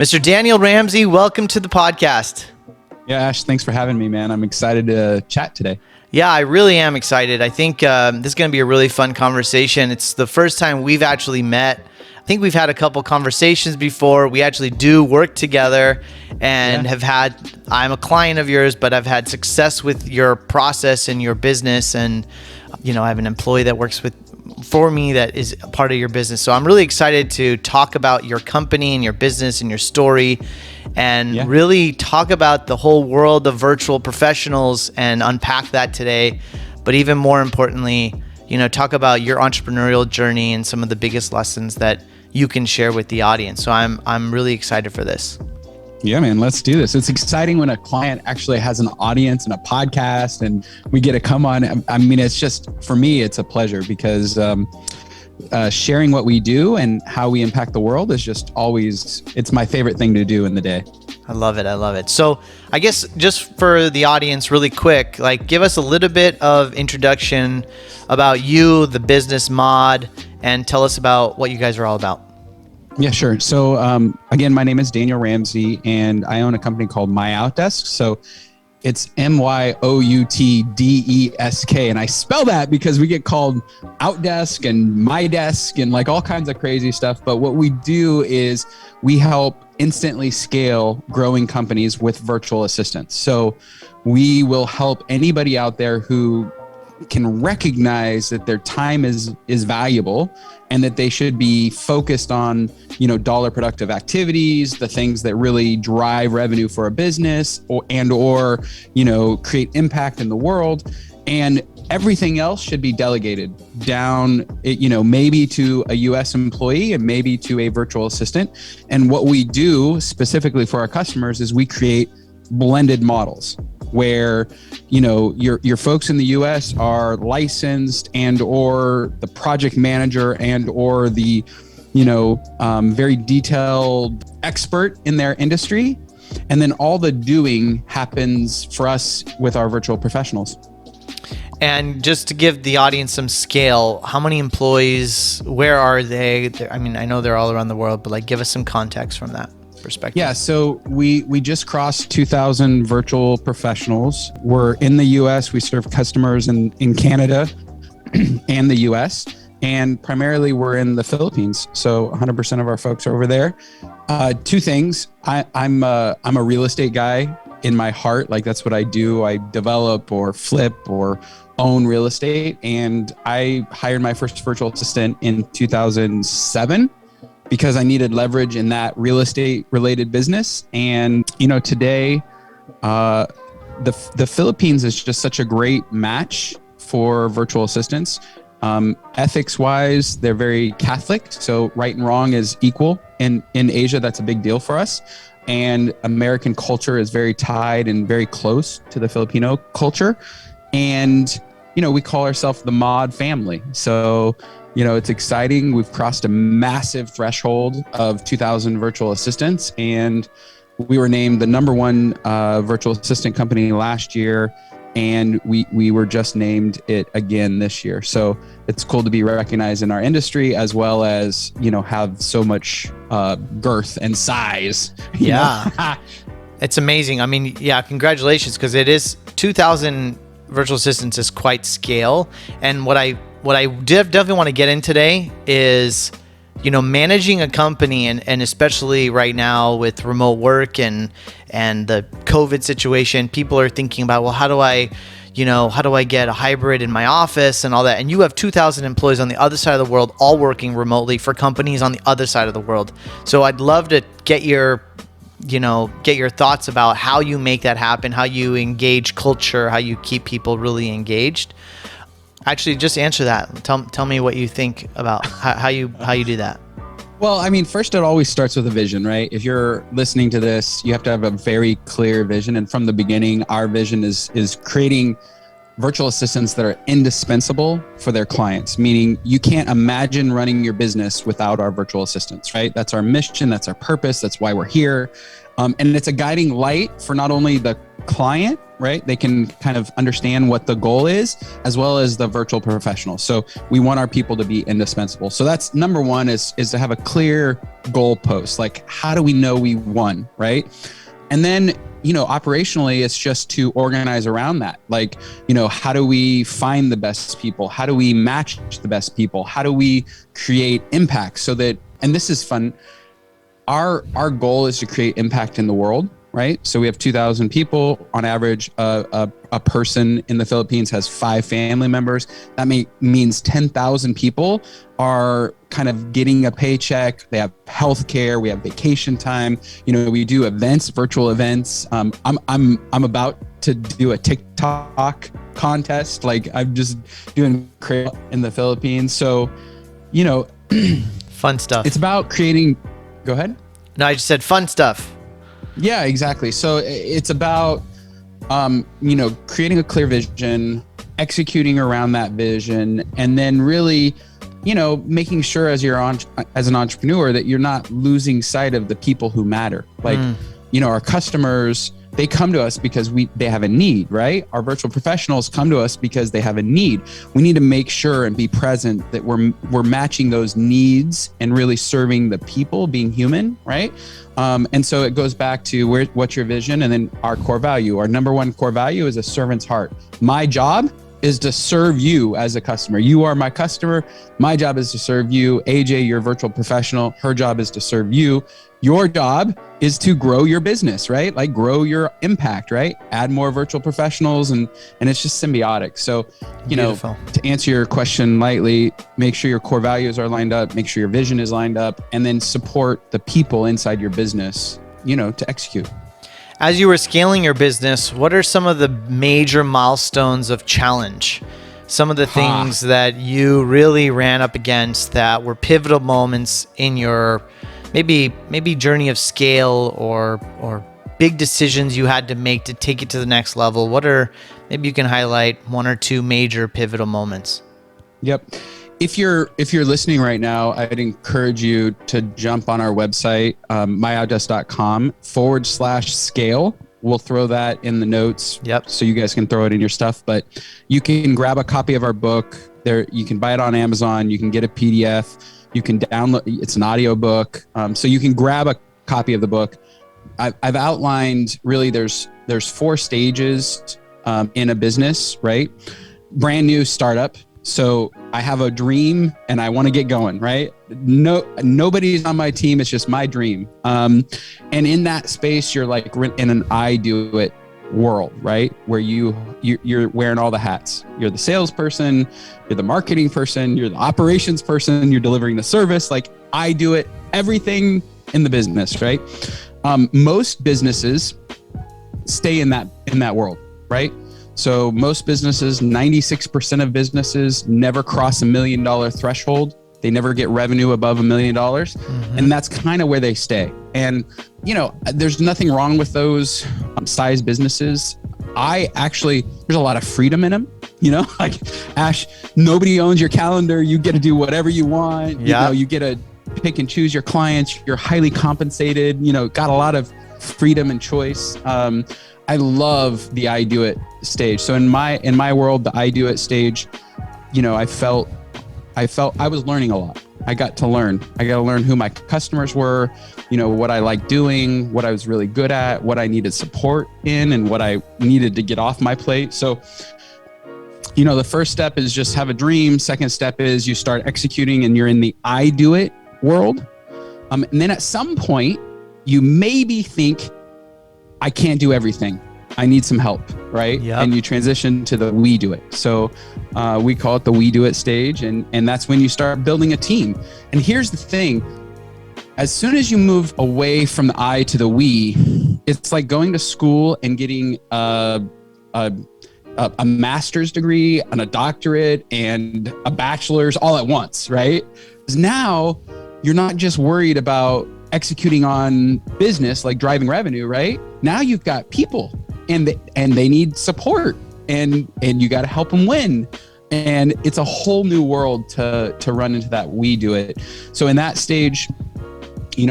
Mr. Daniel Ramsey, welcome to the podcast. Yeah, Ash, thanks for having me, man. I'm excited to chat today. Yeah, I really am excited. I think this is going to be a really fun conversation. It's the first time we've actually met. I think we've had a couple conversations before. We actually do work together and I'm a client of yours, but I've had success with your process and your business. And, I have an employee that works for me that is a part of your business. So I'm really excited to talk about your company and your business and your story and really talk about the whole world of virtual professionals and unpack that today. But even more importantly, talk about your entrepreneurial journey and some of the biggest lessons that you can share with the audience. So I'm really excited for this. Yeah, man, let's do this. It's exciting when a client actually has an audience and a podcast and we get to come on. I mean, it's just, for me, it's a pleasure because sharing what we do and how we impact the world is just always, it's my favorite thing to do in the day. I love it. So I guess just for the audience really quick, give us a little bit of introduction about you, the business Mod, and tell us about what you guys are all about. Yeah, sure. So again, my name is Daniel Ramsey and I own a company called My Outdesk. So it's MYOUTDESK. And I spell that because we get called Outdesk and My Desk and all kinds of crazy stuff. But what we do is we help instantly scale growing companies with virtual assistants. So we will help anybody out there who can recognize that their time is valuable and that they should be focused on, dollar productive activities, the things that really drive revenue for a business or create impact in the world. And everything else should be delegated down, maybe to a US employee and maybe to a virtual assistant. And what we do specifically for our customers is we create blended models where, your folks in the US are licensed and or the project manager and or the, very detailed expert in their industry. And then all the doing happens for us with our virtual professionals. And just to give the audience some scale, how many employees, where are they? I mean, I know they're all around the world, but give us some context from that perspective. Yeah, so we just crossed 2,000 virtual professionals. We're in the US, we serve customers in Canada and the US, and primarily we're in the Philippines. So 100% of our folks are over there. Two things, I'm a real estate guy in my heart. That's what I do. I develop or flip or own real estate. And I hired my first virtual assistant in 2007. because I needed leverage in that real estate related business. And, today, the Philippines is just such a great match for virtual assistants. Ethics wise, they're very Catholic. So right and wrong is equal. In Asia, that's a big deal for us. And American culture is very tied and very close to the Filipino culture. And, we call ourselves the Mod family. So, it's exciting. We've crossed a massive threshold of 2,000 virtual assistants, and we were named the #1 virtual assistant company last year. And we were just named it again this year. So it's cool to be recognized in our industry, as well as, have so much girth and size. Yeah. It's amazing. I mean, yeah, congratulations, because it is 2,000 virtual assistants is quite scale. And what I definitely want to get in today is, managing a company and especially right now with remote work and the COVID situation, people are thinking about, well, how do I get a hybrid in my office and all that? And you have 2,000 employees on the other side of the world, all working remotely for companies on the other side of the world. So I'd love to get your thoughts about how you make that happen, how you engage culture, how you keep people really engaged. Actually, just answer that. Tell me what you think about how you do that. Well, I mean, first, it always starts with a vision, right? If you're listening to this, you have to have a very clear vision. And from the beginning, our vision is creating virtual assistants that are indispensable for their clients, meaning you can't imagine running your business without our virtual assistants, right? That's our mission, that's our purpose, that's why we're here. And it's a guiding light for not only the client, right? They can kind of understand what the goal is, as well as the virtual professional. So we want our people to be indispensable. So that's number one, is to have a clear goalpost. Like, how do we know we won, right? And then, operationally, it's just to organize around that. Like, how do we find the best people? How do we match the best people? How do we create impact so that, and this is fun, our goal is to create impact in the world, right? So we have 2,000 people on average. A person in the Philippines has 5 family members. That means 10,000 people are kind of getting a paycheck. They have healthcare. We have vacation time. We do events, virtual events. I'm about to do a TikTok contest. Like, I'm just doing crazy in the Philippines. So, fun stuff. It's about creating. Go ahead. No, I just said fun stuff. Yeah, exactly. So it's about, creating a clear vision, executing around that vision, and then really, making sure as an entrepreneur that you're not losing sight of the people who matter. Like, our customers, they come to us because they have a need, right? Our virtual professionals come to us because they have a need. We need to make sure and be present that we're matching those needs and really serving the people, being human, right? And so it goes back to what's your vision, and then our core value. Our number one core value is a servant's heart. My job is to serve you as a customer. You are my customer. My job is to serve you. AJ, your virtual professional, her job is to serve you. Your job is to grow your business, right? Like, grow your impact, right? Add more virtual professionals, and it's just symbiotic. So, Beautiful. To answer your question lightly, make sure your core values are lined up, make sure your vision is lined up, and then support the people inside your business, to execute. As you were scaling your business, what are some of the major milestones of challenge? Some of the things that you really ran up against that were pivotal moments in your maybe journey of scale or big decisions you had to make to take it to the next level. Maybe you can highlight 1 or 2 major pivotal moments. Yep. If you're listening right now, I'd encourage you to jump on our website, myoutdesk.com/scale. We'll throw that in the notes. Yep. So you guys can throw it in your stuff, but you can grab a copy of our book there. You can buy it on Amazon. You can get a PDF. You can download, it's an audio book. So you can grab a copy of the book. I've outlined, really, there's 4 stages in a business, right? Brand new startup. So I have a dream and I want to get going, right? Nobody's on my team. It's just my dream. And in that space, you're like in an I do it world, right? Where you're wearing all the hats. You're the salesperson, you're the marketing person, you're the operations person, you're delivering the service. Like, I do it, everything in the business, right? Most businesses stay in that world, right? So most businesses, 96% of businesses never cross $1 million threshold. They never get revenue above $1 million. Mm-hmm. And that's kind of where they stay. And, there's nothing wrong with those size businesses. There's a lot of freedom in them, like, Ash, nobody owns your calendar. You get to do whatever you want. Yeah. You get to pick and choose your clients. You're highly compensated, got a lot of freedom and choice. I love the I do it stage. So in my world, the I do it stage, I felt I was learning a lot. I got to learn who my customers were, what I like doing, what I was really good at, what I needed support in, and what I needed to get off my plate. So, the first step is just have a dream. Second step is you start executing and you're in the I do it world. And then at some point you maybe think, I can't do everything. I need some help, right? Yep. And you transition to the we do it. So we call it the we do it stage. And that's when you start building a team. And here's the thing. As soon as you move away from the I to the we, it's like going to school and getting a master's degree and a doctorate and a bachelor's all at once, right? Because now you're not just worried about executing on business, like driving revenue, right? Now you've got people and they need support. and you got to help them win. And it's a whole new world to run into that. We do it. So in that stage,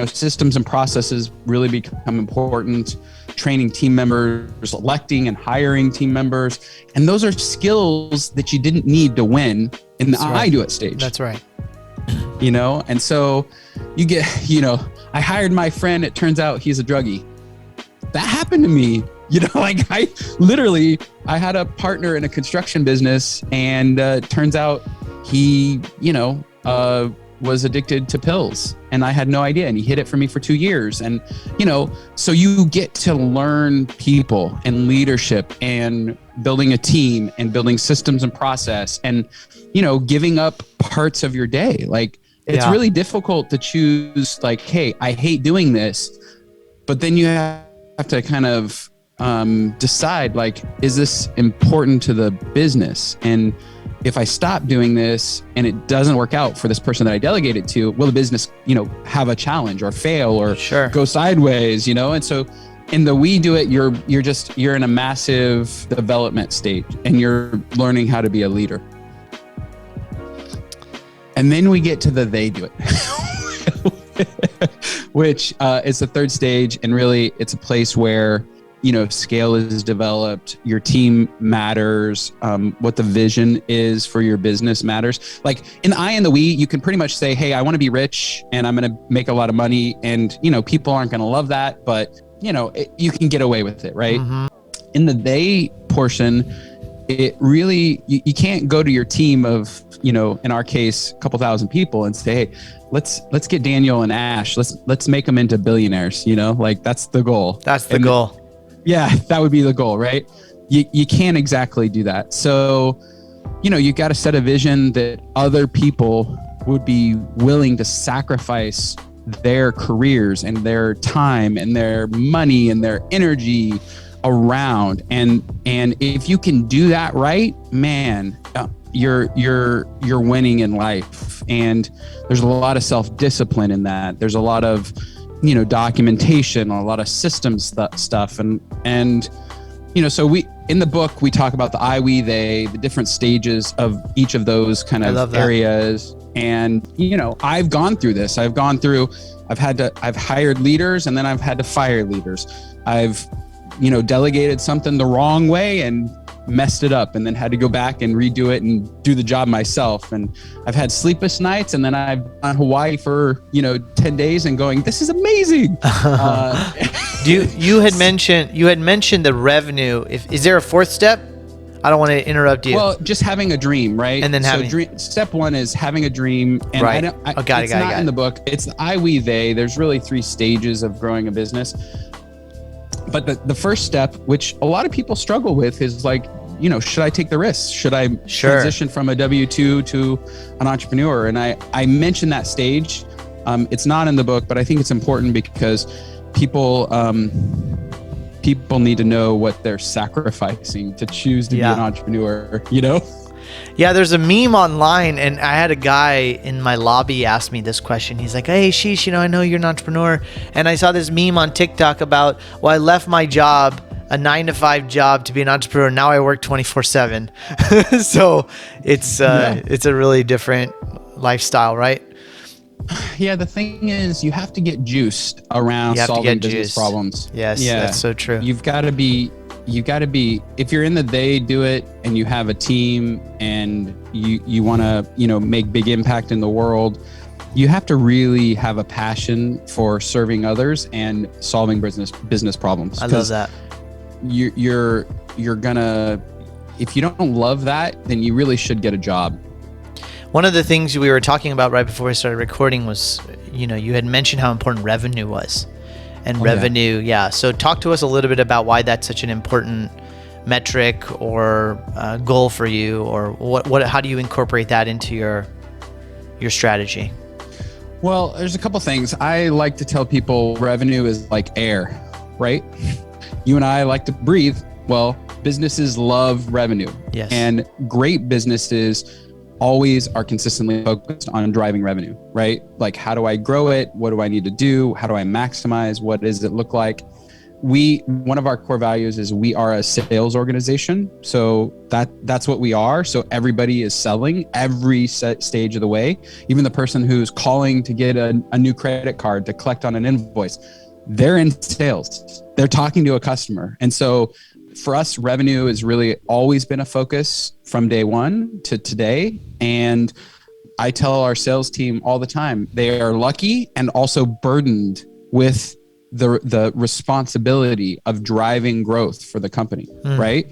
systems and processes really become important. Training team members, electing and hiring team members. And those are skills that you didn't need to win in the I do it stage. That's right. And so you get, I hired my friend. It turns out he's a druggie. That happened to me. I had a partner in a construction business, and turns out he, was addicted to pills, and I had no idea. And he hid it from me for 2 years. And, so you get to learn people and leadership and building a team and building systems and process and, giving up parts of your day. It's really difficult to choose hey, I hate doing this, but then you have to kind of decide is this important to the business? And if I stop doing this and it doesn't work out for this person that I delegated to, will the business, have a challenge or fail or go sideways, And so in the we do it, you're in a massive development state and you're learning how to be a leader. And then we get to the they do it, which is the third stage. And really it's a place where scale is developed, your team matters, what the vision is for your business matters. In the I and the we, you can pretty much say, hey, I want to be rich and I'm going to make a lot of money. And, people aren't going to love that, but, you can get away with it, right? Mm-hmm. In the they portion, it really, you can't go to your team of, in our case, a couple thousand people and say, hey, let's get Daniel and Ash, let's make them into billionaires, that's the goal. That's the goal. Yeah, that would be the goal, right? You can't exactly do that. So, you got to set a vision that other people would be willing to sacrifice their careers and their time and their money and their energy around. And if you can do that right, man, you're winning in life. And there's a lot of self-discipline in that. There's a lot of documentation, a lot of systems stuff. And so we, in the book, we talk about the I, we, they, the different stages of each of those kind of areas. And, I've gone through this. I've hired leaders and then I've had to fire leaders. I've, delegated something the wrong way and messed it up and then had to go back and redo it and do the job myself. And I've had sleepless nights, and then I've gone Hawaii for 10 days and going, this is amazing. You had mentioned the revenue. Is there a fourth step? I don't want to interrupt you. Well, just having a dream, right? And then step one is having a dream. And right. It's not in the book. It's the I, we, they. There's really 3 stages of growing a business. But the first step, which a lot of people struggle with, is should I take the risk? Should I transition from a W-2 to an entrepreneur? And I mentioned that stage. It's not in the book, but I think it's important because people need to know what they're sacrificing to choose to be an entrepreneur, Yeah, there's a meme online, and I had a guy in my lobby ask me this question. He's like, hey, Ashish, I know you're an entrepreneur. And I saw this meme on TikTok about, I left my job, a 9-to-5 job, to be an entrepreneur. Now I work 24/7. So it's a really different lifestyle, right? Yeah, the thing is, you have to get juiced around solving business problems. Yes, that's so true. You've got to be, if you're in the they do it and you have a team and you want to, make big impact in the world, you have to really have a passion for serving others and solving business problems. I love that. You're gonna, if you don't love that, then you really should get a job. One of the things we were talking about right before we started recording was, you had mentioned how important revenue was. And revenue. So talk to us a little bit about why that's such an important metric or goal for you, or how do you incorporate that into your strategy? Well, there's a couple things. I like to tell people revenue is like air, right? You and I like to breathe. Well, businesses love revenue. Yes. And great businesses always are consistently focused on driving revenue, right? How do I grow it? What do I need to do? How do I maximize? What does it look like? one of our core values is we are a sales organization. So that's what we are. So everybody is selling every stage of the way. Even the person who's calling to get a new credit card to collect on an invoice, they're in sales. They're talking to a customer. And so for us, revenue has really always been a focus from day one to today. And I tell our sales team all the time, they are lucky and also burdened with the responsibility of driving growth for the company, right?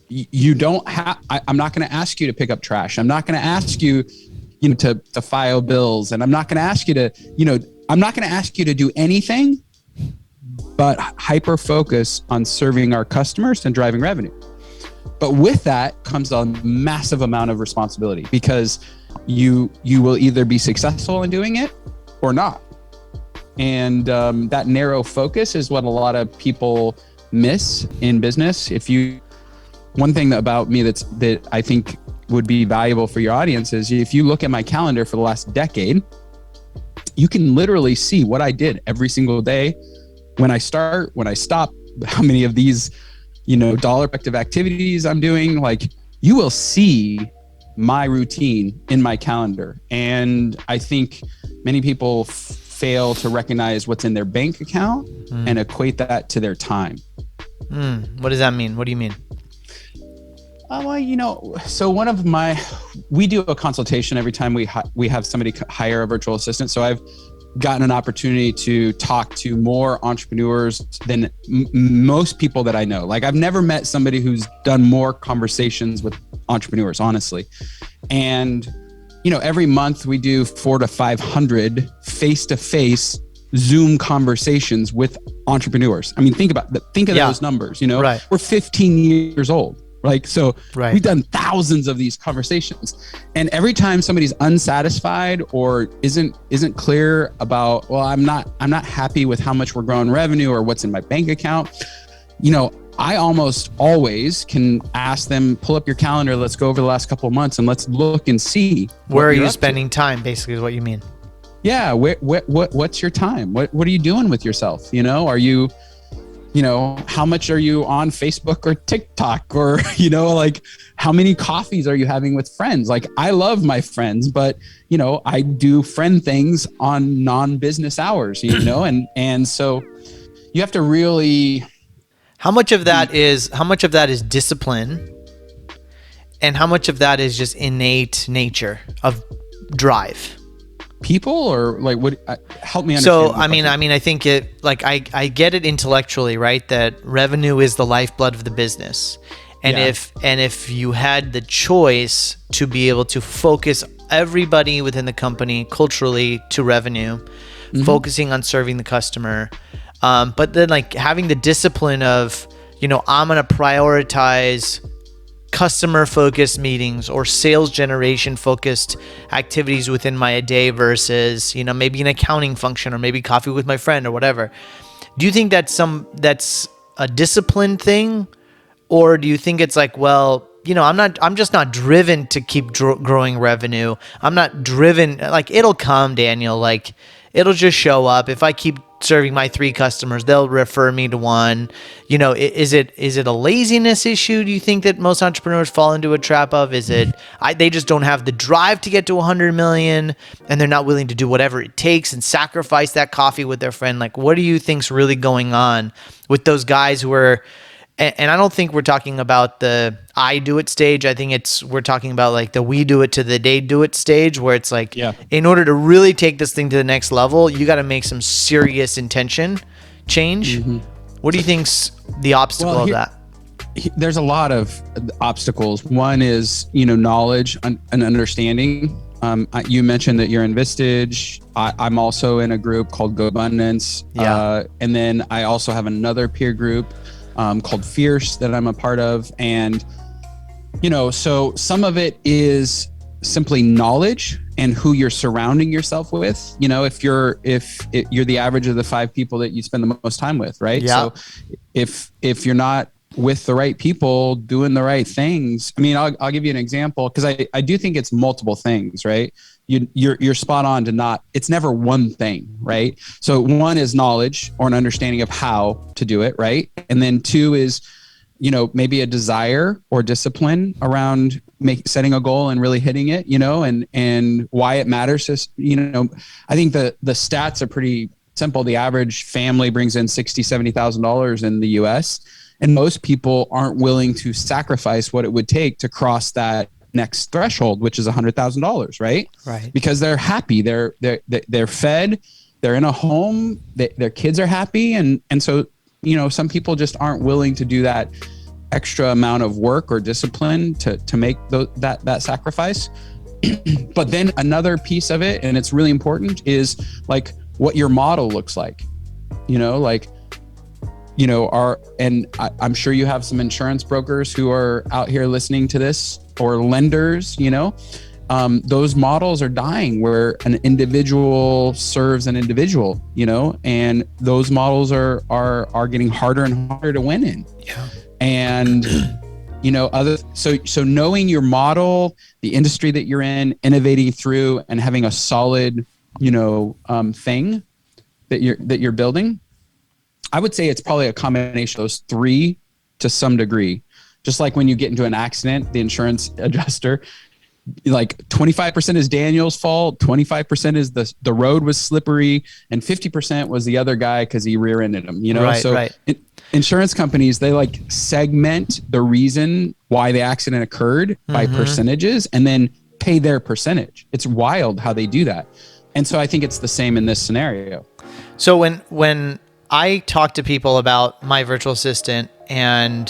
You don't have, I'm not going to ask you to pick up trash. I'm not going to ask you, to file bills. And I'm not going to ask you to, I'm not going to ask you to do anything but hyper focus on serving our customers and driving revenue. But with that comes a massive amount of responsibility, because you will either be successful in doing it or not. And that narrow focus is what a lot of people miss in business. One thing about me that I think would be valuable for your audience is if you look at my calendar for the last decade, you can literally see what I did every single day, when I start, when I stop, how many of these, dollar effective activities I'm doing. Like, you will see my routine in my calendar. And I think many people fail to recognize what's in their bank account and equate that to their time. What does that mean? What do you mean? So we do a consultation every time we have somebody hire a virtual assistant. So I've gotten an opportunity to talk to more entrepreneurs than most people that I know. Like, I've never met somebody who's done more conversations with entrepreneurs, honestly. And every month we do 400 to 500 face-to-face Zoom conversations with entrepreneurs. I mean, think of those numbers, Right. We're 15 years old. Right. We've done thousands of these conversations. And every time somebody's unsatisfied or isn't clear about, well, I'm not happy with how much we're growing revenue or what's in my bank account, I almost always can ask them, pull up your calendar, let's go over the last couple of months and let's look and see where are you spending time, basically is what you mean. Yeah, what's your time? What are you doing with yourself? Are you how much are you on Facebook or TikTok, or, like, how many coffees are you having with friends? Like, I love my friends, but, I do friend things on non-business hours, and so you have to really. How much of that is discipline, and how much of that is just innate nature of drive? People, or like, what? Help me understand. So I think it, like, I get it intellectually, right? That revenue is the lifeblood of the business, and if you had the choice to be able to focus everybody within the company culturally to revenue, focusing on serving the customer, but then, like, having the discipline of, I'm gonna prioritize customer-focused meetings or sales generation-focused activities within my day versus, maybe an accounting function or maybe coffee with my friend or whatever. Do you think that's a discipline thing, or do you think it's like, well, I'm just not driven to keep growing revenue. I'm not driven, like, it'll come, Daniel, like, it'll just show up. If I keep serving my 3 customers, they'll refer me to one. Is it a laziness issue? Do you think that most entrepreneurs fall into a trap of? Is it they just don't have the drive to get to 100 million and they're not willing to do whatever it takes and sacrifice that coffee with their friend? Like, what do you think's really going on with those guys who are? And I don't think we're talking about the I do it stage. I think we're talking about, like, the we do it to the they do it stage, where it's like, in order to really take this thing to the next level, you got to make some serious intention change. What do you think's the obstacle of that? There's a lot of obstacles. One is, knowledge and understanding. You mentioned that you're in Vistage. I'm also in a group called Go Abundance. And then I also have another peer group called Fierce that I'm a part of. And, so some of it is simply knowledge and who you're surrounding yourself with. If you're the average of the 5 people that you spend the most time with, right? Yeah. So if you're not with the right people doing the right things, I'll give you an example, because I do think it's multiple things, right? you're spot on to not, it's never one thing, right? So one is knowledge or an understanding of how to do it, right? And then two is, maybe a desire or discipline around setting a goal and really hitting it, and why it matters is, I think the stats are pretty simple. The average family brings in $60,000-$70,000 in the US, and most people aren't willing to sacrifice what it would take to cross that next threshold, which is $100,000, right? Right. Because they're happy, they're fed, they're in a home, their kids are happy, and so some people just aren't willing to do that extra amount of work or discipline to make that sacrifice. But then another piece of it, and it's really important, is like what your model looks like. I'm sure you have some insurance brokers who are out here listening to this, or lenders. Those models are dying where an individual serves an individual, and those models are getting harder and harder to win in. Yeah. And so knowing your model, the industry that you're in, innovating through, and having a solid thing that you're building, I would say it's probably a combination of those three to some degree. Just like when you get into an accident, the insurance adjuster, like 25% is Daniel's fault, 25% is the road was slippery, and 50% was the other guy because he rear-ended him. Right. Insurance companies, they like segment the reason why the accident occurred by percentages, and then pay their percentage. It's wild how they do that. And so I think it's the same in this scenario. So when I talk to people about my virtual assistant and,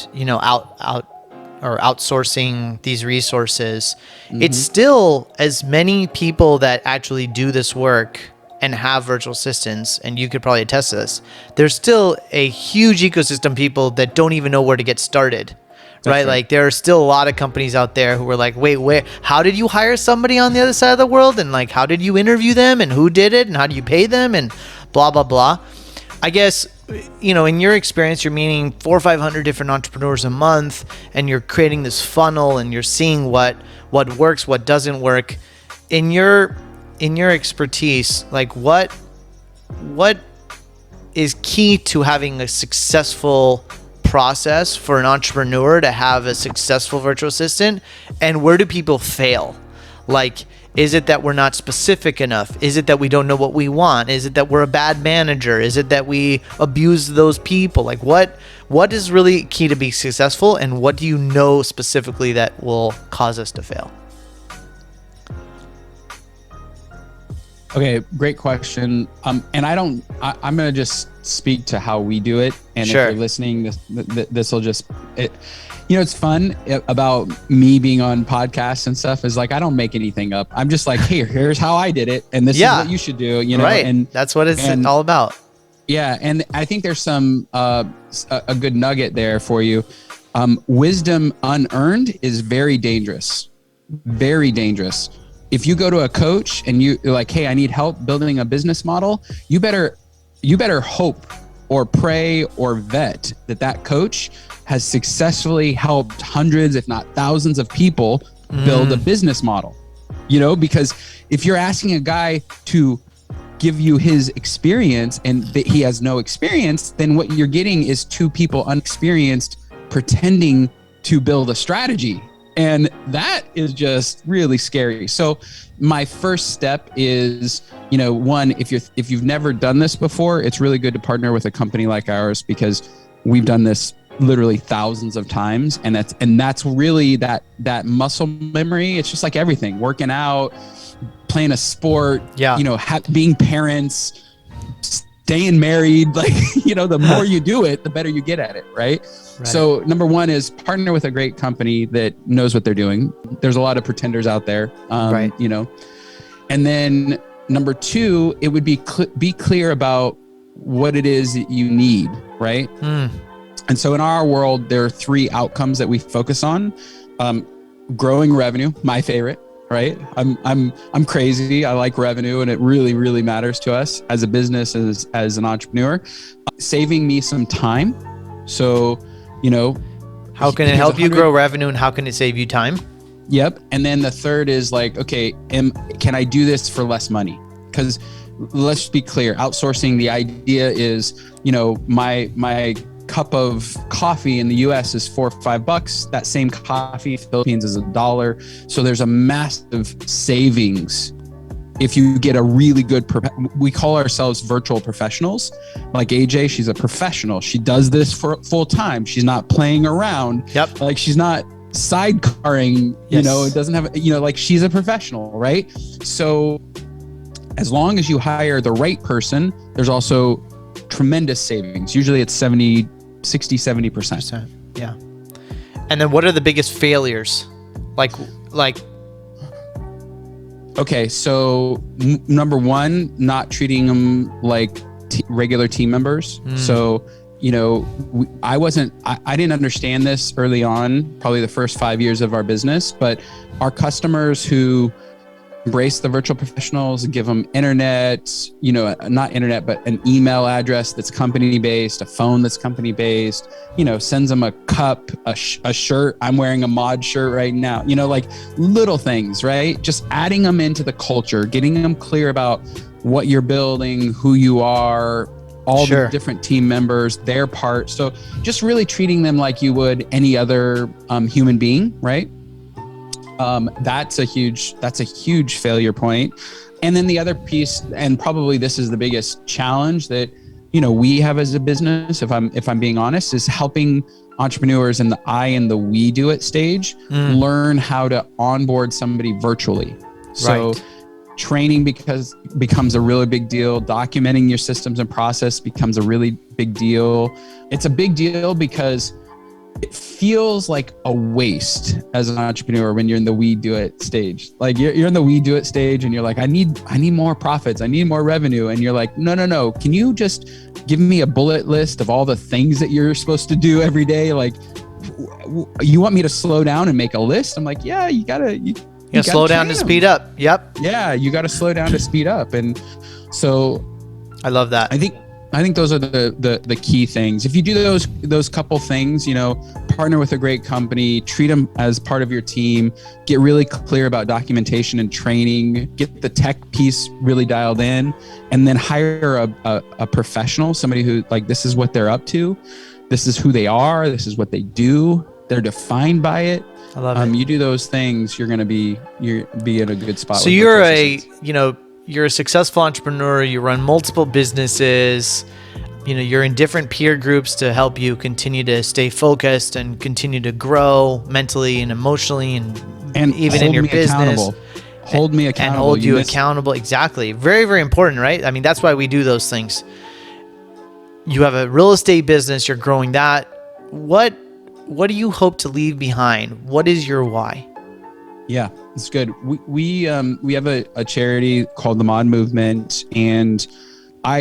outsourcing these resources, it's still as many people that actually do this work and have virtual assistants, and you could probably attest to this. There's still a huge ecosystem of people that don't even know where to get started. Right? Like there are still a lot of companies out there who are like, wait, how did you hire somebody on the other side of the world? And like, how did you interview them, and who did it, and how do you pay them, and blah, blah, blah. I guess, in your experience, you're meeting 400 or 500 different entrepreneurs a month, and you're creating this funnel, and you're seeing what works, what doesn't work. In your expertise, like what is key to having a successful process for an entrepreneur to have a successful virtual assistant, and where do people fail? Like, is it that we're not specific enough? Is it that we don't know what we want? Is it that we're a bad manager? Is it that we abuse those people? Like what is really key to be successful, and what do you know specifically that will cause us to fail? Okay, great question. And I'm going to just speak to how we do it. And Sure. If you're listening, this will just, it's fun about me being on podcasts and stuff is like, I don't make anything up. I'm just like, hey, here's how I did it. And this is what you should do, Right. And that's what it's all about. Yeah. And I think there's some, a good nugget there for you. Wisdom unearned is very dangerous. Very dangerous. If you go to a coach and you're like, hey, I need help building a business model, you better hope or pray or vet that coach has successfully helped hundreds, if not thousands of people build a business model, because if you're asking a guy to give you his experience and that he has no experience, then what you're getting is two people unexperienced pretending to build a strategy. And that is just really scary. So my first step is, one, if you've never done this before, it's really good to partner with a company like ours, because we've done this literally thousands of times. And that's really that muscle memory. It's just like everything, working out, playing a sport, being parents, staying married, like, the more you do it, the better you get at it. Right. So number one is partner with a great company that knows what they're doing. There's a lot of pretenders out there, and then number two, it would be clear about what it is that you need. Right. And so in our world, there are three outcomes that we focus on. Growing revenue, my favorite. Right. I'm crazy. I like revenue, and it really, really matters to us as a business, as an entrepreneur. Saving me some time. So, how can it help you grow revenue, and how can it save you time? Yep. And then the third is like, okay, can I do this for less money? Because let's be clear, outsourcing, the idea is, my cup of coffee in the US is $4 or $5. That same coffee in the Philippines is $1. So there's a massive savings if you get a really good, we call ourselves virtual professionals. Like AJ, she's a professional. She does this for full time. She's not playing around. Yep. Like she's not sidecarring, yes. It doesn't have, like she's a professional, right? So as long as you hire the right person, there's also tremendous savings. Usually it's 60-70%. Yeah. And then what are the biggest failures? Like okay, so number one, not treating them like regular team members. So, I didn't understand this early on, probably the first 5 years of our business, but our customers who embrace the virtual professionals, give them internet, not internet, but an email address that's company-based, a phone that's company-based, sends them a cup, a shirt. I'm wearing a mod shirt right now, like little things, right? Just adding them into the culture, getting them clear about what you're building, who you are, all the different team members, their part. So just really treating them like you would any other human being, right? That's a huge failure point. And then the other piece, and probably this is the biggest challenge that, we have as a business, if I'm being honest, is helping entrepreneurs in the I and the we do it stage learn how to onboard somebody virtually. So training becomes a really big deal. Documenting your systems and process becomes a really big deal. It's a big deal because it feels like a waste as an entrepreneur when you're in the we do it stage. Like you're in the we do it stage and you're like, I need more profits. I need more revenue. And you're like, no. Can you just give me a bullet list of all the things that you're supposed to do every day? Like, you want me to slow down and make a list? I'm like, yeah, you gotta slow down to speed up. Yep. Yeah. You got to slow down to speed up. And so I love that. I think those are the key things. If you do those couple things, partner with a great company, treat them as part of your team, get really clear about documentation and training, get the tech piece really dialed in, and then hire a professional, somebody who this is what they're up to. This is who they are. This is what they do. They're defined by it. I love it. You do those things, you're going to be in a good spot. So you're a successful entrepreneur, you run multiple businesses, you're in different peer groups to help you continue to stay focused and continue to grow mentally and emotionally and even in your business. Hold me accountable. And hold you accountable. Exactly. Very, very important, right? I mean, that's why we do those things. You have a real estate business, you're growing that. What do you hope to leave behind? What is your why? Yeah, it's good. We have a charity called the Mod Movement, and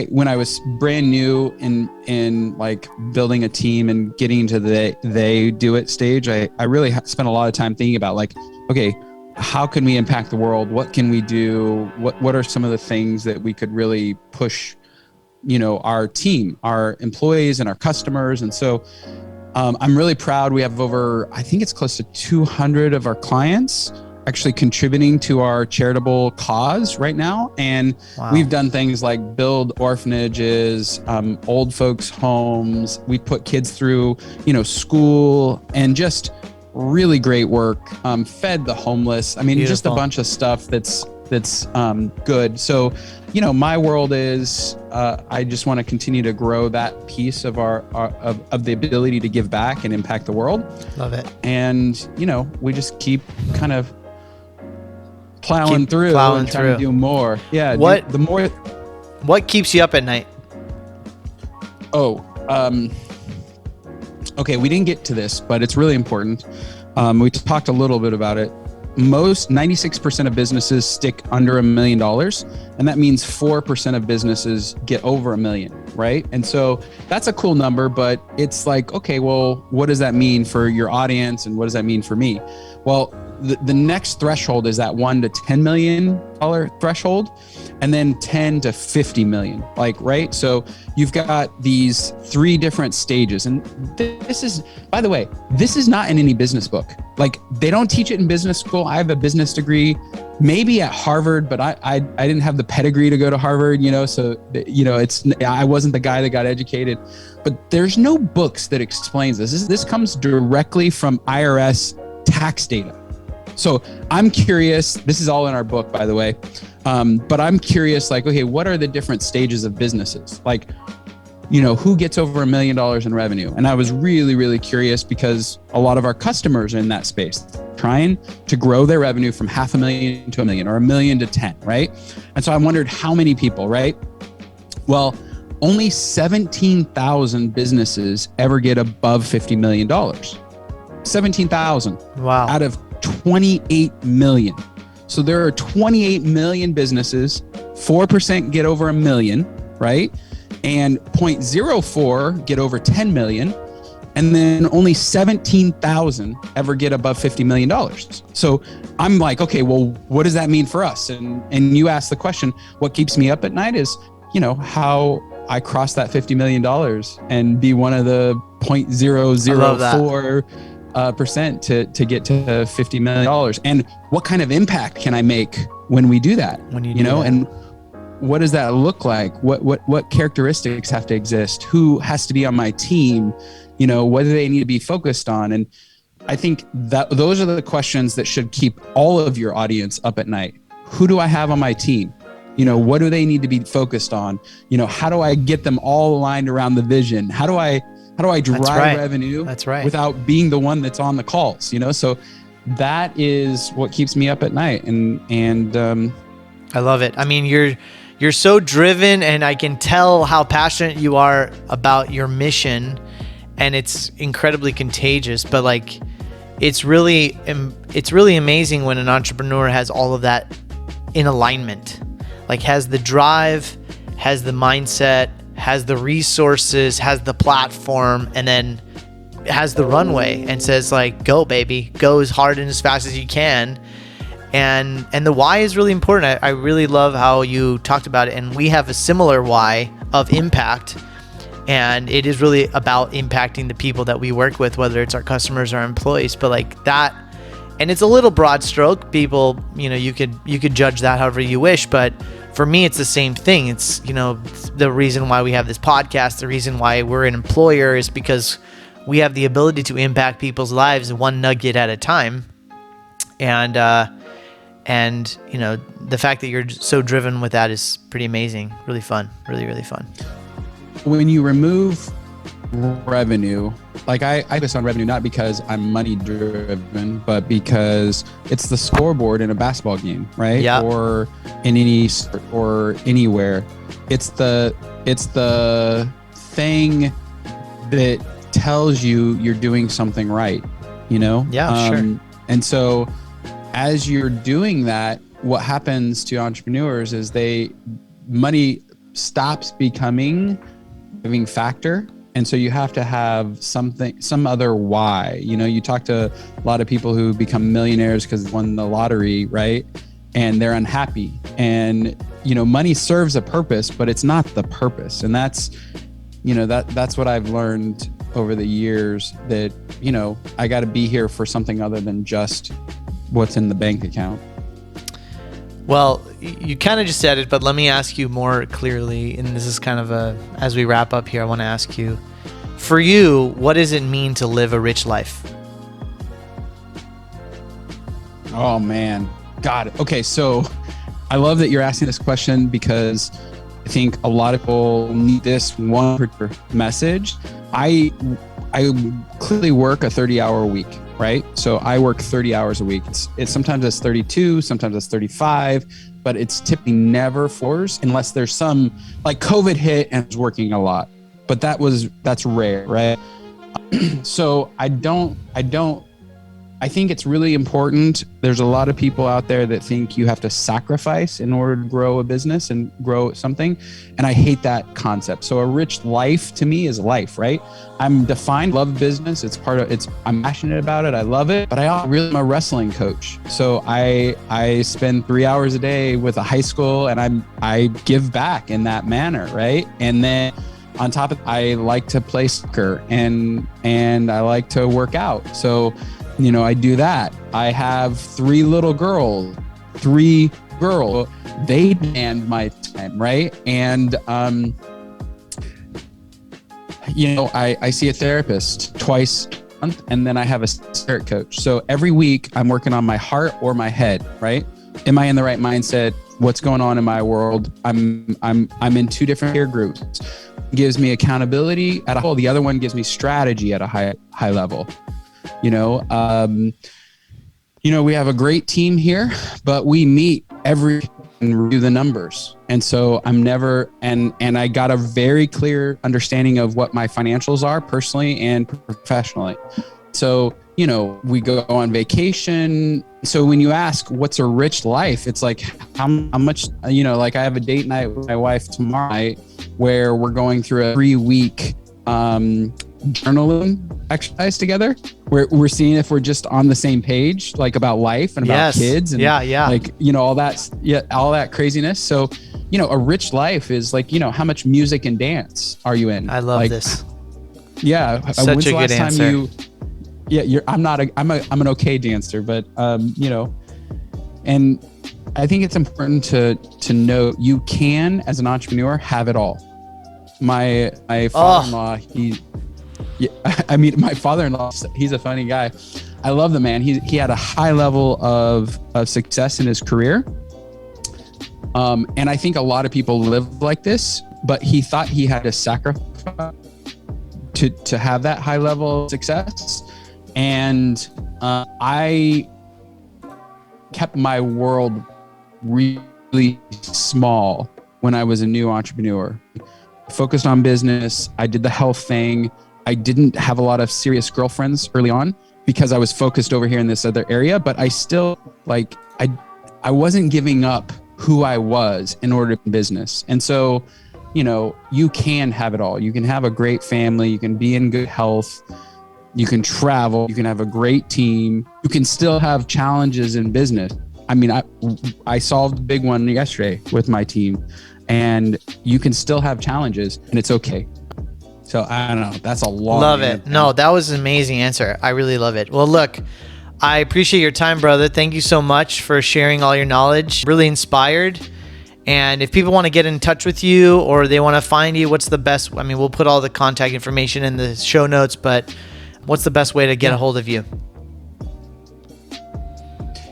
when I was brand new in like building a team and getting to the they do it stage, I really spent a lot of time thinking about okay, how can we impact the world? What can we do? What are some of the things that we could really push, our team, our employees and our customers? And so I'm really proud. We have I think it's close to 200 of our clients actually contributing to our charitable cause right now. And we've done things like build orphanages, old folks' homes. We put kids through, school, and just really great work. Fed the homeless. I mean, Beautiful. Just a bunch of stuff that's good. So, my world is, I just want to continue to grow that piece of of the ability to give back and impact the world. Love it. And, we just keep kind of plowing through and trying to do more. Yeah. What keeps you up at night? Okay. We didn't get to this, but it's really important. We talked a little bit about it. 96% of businesses stick under $1 million. And that means 4% of businesses get over $1 million, right? And so that's a cool number, but it's like, okay, well, what does that mean for your audience? And what does that mean for me? Well, the next threshold is that $1 to $10 million threshold, and then 10 to 50 million. Like, right? So you've got these 3 different stages. And this is, by the way, this is not in any business book. Like, they don't teach it in business school. I have a business degree, maybe at Harvard, but I didn't have the pedigree to go to Harvard, so, I wasn't the guy that got educated. But there's no books that explains this. This comes directly from IRS tax data. So I'm curious, this is all in our book, by the way, but I'm curious, like, okay, what are the different stages of businesses? Like, who gets over $1 million in revenue? And I was really, really curious because a lot of our customers are in that space, trying to grow their revenue from $500,000 to $1 million, or $1 million to 10, right? And so I wondered how many people, right? Well, only 17,000 businesses ever get above $50 million. 17,000 wow. out of 28 million. So there are 28 million businesses, 4% get over $1 million, right? And 0.04 get over 10 million. And then only 17,000 ever get above $50 million. So I'm like, okay, well, what does that mean for us? And you asked the question, what keeps me up at night is, how I cross that $50 million and be one of the 0.004 percent to get to $50 million. And what kind of impact can I make when we do that? When you do that. And what does that look like? What characteristics have to exist? Who has to be on my team? What do they need to be focused on? And I think that those are the questions that should keep all of your audience up at night. Who do I have on my team? What do they need to be focused on? How do I get them all aligned around the vision? How do I drive revenue without being the one that's on the calls? So that is what keeps me up at night. And I love it. I mean, you're so driven, and I can tell how passionate you are about your mission, and it's incredibly contagious. But like, it's really amazing when an entrepreneur has all of that in alignment, like has the drive, has the mindset, has the resources, has the platform, and then has the runway and says like, go baby, go as hard and as fast as you can. And the why is really important. I really love how you talked about it. And we have a similar why of impact. And it is really about impacting the people that we work with, whether it's our customers or our employees. But like that, and it's a little broad stroke. People, you could judge that however you wish. But for me, it's the same thing. It's, the reason why we have this podcast, the reason why we're an employer is because we have the ability to impact people's lives one nugget at a time. And the fact that you're so driven with that is pretty amazing. Really fun. Really, really fun. When you remove revenue, like I focus on revenue, not because I'm money driven, but because it's the scoreboard in a basketball game, right? Yeah. Or in any sport or anywhere. It's the thing that tells you you're doing something right, Yeah, sure. And so as you're doing that, what happens to entrepreneurs is money stops becoming a driving factor. And so you have to have some other why. You talk to a lot of people who become millionaires because they won the lottery, right? And they're unhappy. And, money serves a purpose, but it's not the purpose. And that's what I've learned over the years, that, I got to be here for something other than just what's in the bank account. Well, you kind of just said it, but let me ask you more clearly. And this is kind of as we wrap up here, I want to ask you, for you, what does it mean to live a rich life? Oh man, got it. Okay. So I love that you're asking this question, because I think a lot of people need this one particular message. I clearly work a 30-hour week, right? So I work 30 hours a week. It's sometimes it's 32, sometimes it's 35, but it's typically never 4s unless there's some, like COVID hit and it's working a lot, but that's rare, right? So I don't I think it's really important. There's a lot of people out there that think you have to sacrifice in order to grow a business and grow something. And I hate that concept. So a rich life to me is life, right? I'm defined, love business. I'm passionate about it. I love it, but I really am a wrestling coach. So I spend 3 hours a day with a high school and I give back in that manner, right? And then on top of it, I like to play soccer and I like to work out. So I do that. I have 3 little girls, they demand my time, right? And, I see a therapist twice a month, and then I have a spirit coach. So every week I'm working on my heart or my head, right? Am I in the right mindset? What's going on in my world? I'm in 2 different peer groups. Gives me accountability at a whole. The other one gives me strategy at a high level. We have a great team here, but we meet every and review the numbers. And so I'm never, and I got a very clear understanding of what my financials are personally and professionally. So, we go on vacation. So when you ask what's a rich life, it's like how much, I have a date night with my wife tomorrow night where we're going through a 3-week, journaling exercise together where we're seeing if we're just on the same page, like about life and about kids and all that craziness. So, a rich life is like, how much music and dance are you in? I love this. Yeah. Such a good answer. I'm an okay dancer, but, and I think it's important to know you can, as an entrepreneur, have it all. My father-in-law, my father-in-law, he's a funny guy. I love the man. He had a high level of success in his career. And I think a lot of people live like this, but he thought he had to sacrifice to have that high level of success. And I kept my world really small when I was a new entrepreneur. Focused on business. I did the health thing. I didn't have a lot of serious girlfriends early on because I was focused over here in this other area, but I still I wasn't giving up who I was in order to business. And so, you can have it all. You can have a great family. You can be in good health. You can travel. You can have a great team. You can still have challenges in business. I solved a big one yesterday with my team, and you can still have challenges and it's okay. So I don't know. That's a long Love it. No, that was an amazing answer. I really love it. Well, look, I appreciate your time, brother. Thank you so much for sharing all your knowledge. Really inspired. And if people want to get in touch with you or they want to find you, what's the best? We'll put all the contact information in the show notes, but what's the best way to get a hold of you?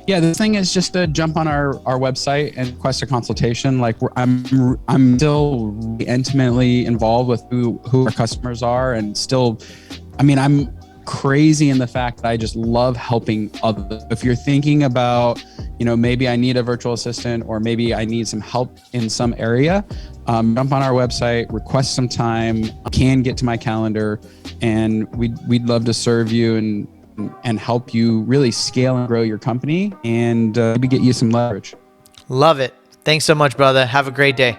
Yeah, the thing is just to jump on our website and request a consultation. I'm still intimately involved with who our customers are, and still, I'm crazy in the fact that I just love helping others. If you're thinking about, maybe I need a virtual assistant or maybe I need some help in some area, jump on our website, request some time, can get to my calendar, and we'd love to serve you and help you really scale and grow your company and maybe get you some leverage. Love it. Thanks so much, brother. Have a great day.